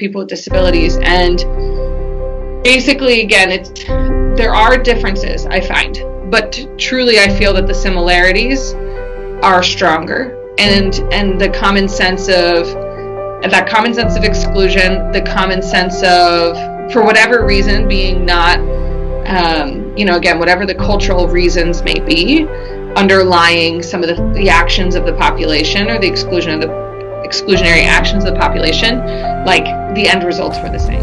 people with disabilities. And basically, again, there are differences, I find, but truly I feel that the similarities are stronger, and the common sense of exclusion, the common sense of, for whatever reason, being not, again, whatever the cultural reasons may be underlying some of the actions of the population, or the exclusionary actions of the population, like the end results were the same.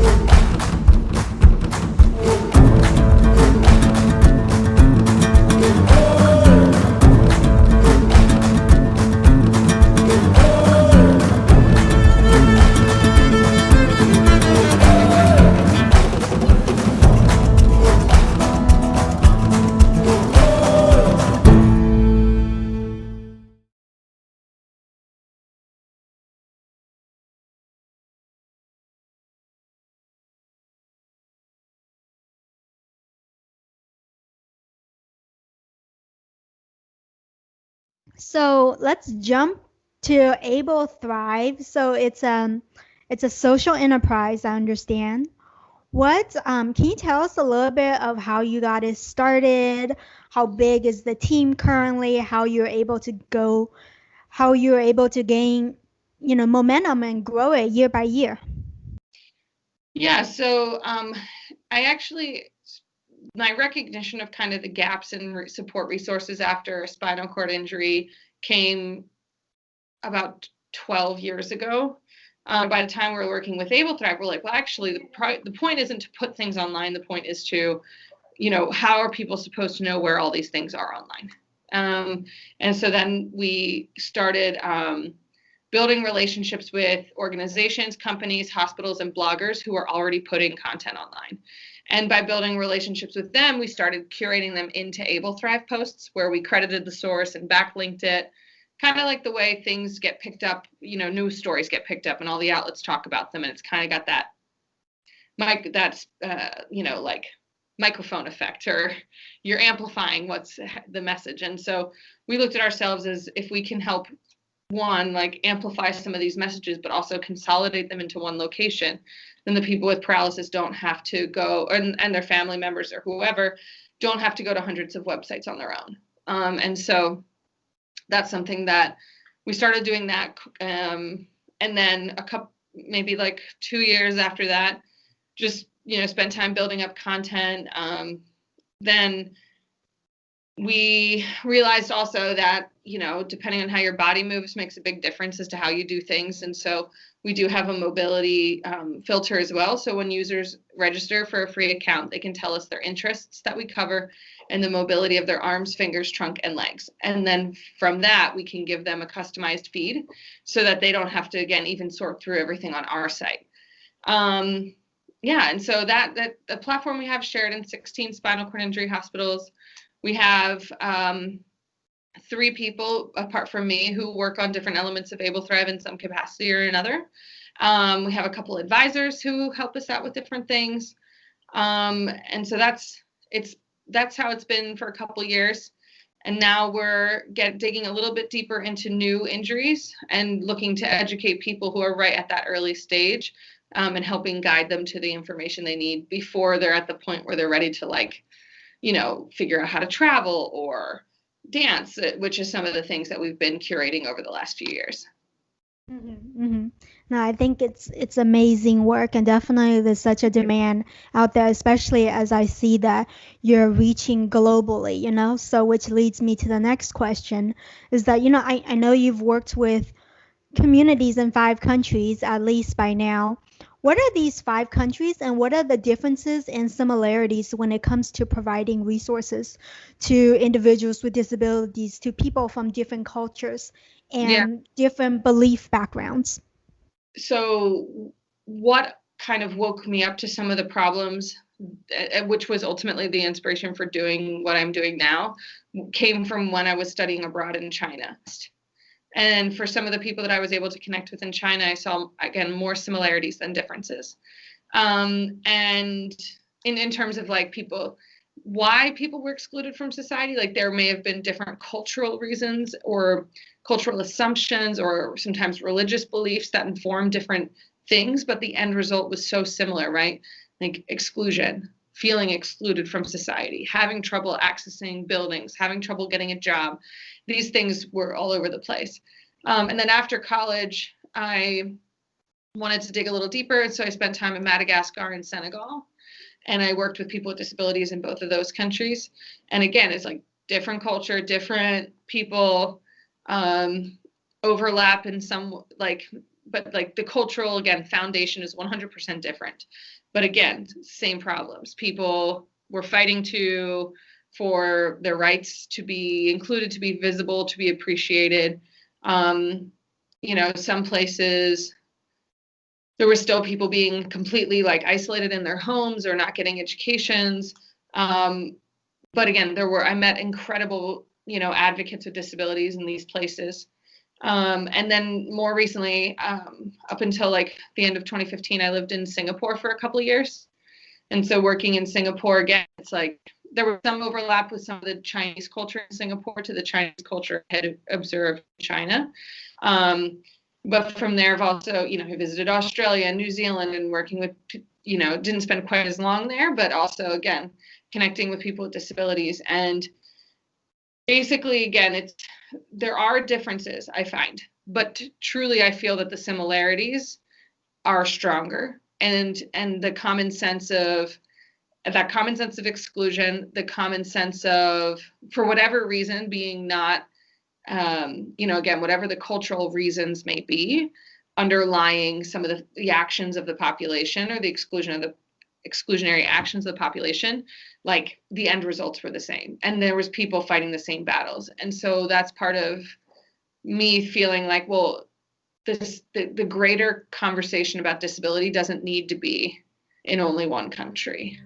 So let's jump to Able Thrive. So it's a social enterprise, I understand. What can you tell us a little bit of how you got it started? How big is the team currently? How you're able to gain, momentum and grow it year by year? Yeah, so I actually, my recognition of kind of the gaps in support resources after a spinal cord injury came about 12 years ago. By the time we were working with Able Thrive, we're like, well, actually, the point isn't to put things online. The point is to, how are people supposed to know where all these things are online? And so then we started building relationships with organizations, companies, hospitals, and bloggers who are already putting content online. And by building relationships with them, we started curating them into Able Thrive posts, where we credited the source and backlinked it, kind of like the way things get picked up, news stories get picked up and all the outlets talk about them. And it's kind of got that, like microphone effect, or you're amplifying what's the message. And so we looked at ourselves as, if we can help, one, like amplify some of these messages, but also consolidate them into one location, then the people with paralysis don't have to go, and their family members or whoever don't have to go to hundreds of websites on their own. And so that's something that we started doing that. And then maybe like 2 years after that, just, spend time building up content. Then we realized also that, depending on how your body moves makes a big difference as to how you do things. And so we do have a mobility filter as well. So when users register for a free account, they can tell us their interests that we cover and the mobility of their arms, fingers, trunk, and legs. And then from that, we can give them a customized feed so that they don't have to, again, even sort through everything on our site. And so that the platform we have shared in 16 spinal cord injury hospitals. We have 3 people, apart from me, who work on different elements of Able Thrive in some capacity or another. We have a couple advisors who help us out with different things. And so that's how it's been for a couple years. And now we're digging a little bit deeper into new injuries and looking to educate people who are right at that early stage, and helping guide them to the information they need before they're at the point where they're ready to figure out how to travel or dance, which is some of the things that we've been curating over the last few years. Mm-hmm. No, I think it's amazing work, and definitely there's such a demand out there, especially as I see that you're reaching globally. So which leads me to the next question is that, I know you've worked with communities in 5 countries at least by now. What are these 5 countries, and what are the differences and similarities when it comes to providing resources to individuals with disabilities, to people from different cultures and different belief backgrounds? So what kind of woke me up to some of the problems, which was ultimately the inspiration for doing what I'm doing now, came from when I was studying abroad in China. And for some of the people that I was able to connect with in China, I saw, again, more similarities than differences. And in terms of like why people were excluded from society, like there may have been different cultural reasons or cultural assumptions or sometimes religious beliefs that inform different things, but the end result was so similar, right? Like exclusion, feeling excluded from society, having trouble accessing buildings, having trouble getting a job. These things were all over the place. And then after college, I wanted to dig a little deeper. So I spent time in Madagascar and Senegal. And I worked with people with disabilities in both of those countries. And again, it's like different culture, different people, overlap in some, like, but like the cultural, again, foundation is 100% different. But again, same problems. People were fighting for their rights to be included, to be visible, to be appreciated. Some places there were still people being completely like isolated in their homes or not getting educations. But again, I met incredible, advocates with disabilities in these places. And then more recently, up until like the end of 2015, I lived in Singapore for a couple of years. And so working in Singapore, again, it's like there was some overlap with some of the Chinese culture in Singapore to the Chinese culture I had observed in China. But from there, I've also, I visited Australia and New Zealand and working with, didn't spend quite as long there, but also, again, connecting with people with disabilities. And basically, again, there are differences, I find, but truly I feel that the similarities are stronger, and the common sense of exclusion, the common sense of, for whatever reason, being not, again, whatever the cultural reasons may be underlying some of the actions of the population or the exclusionary actions of the population, like the end results were the same. And there was people fighting the same battles. And so that's part of me feeling like, well, the greater conversation about disability doesn't need to be in only one country.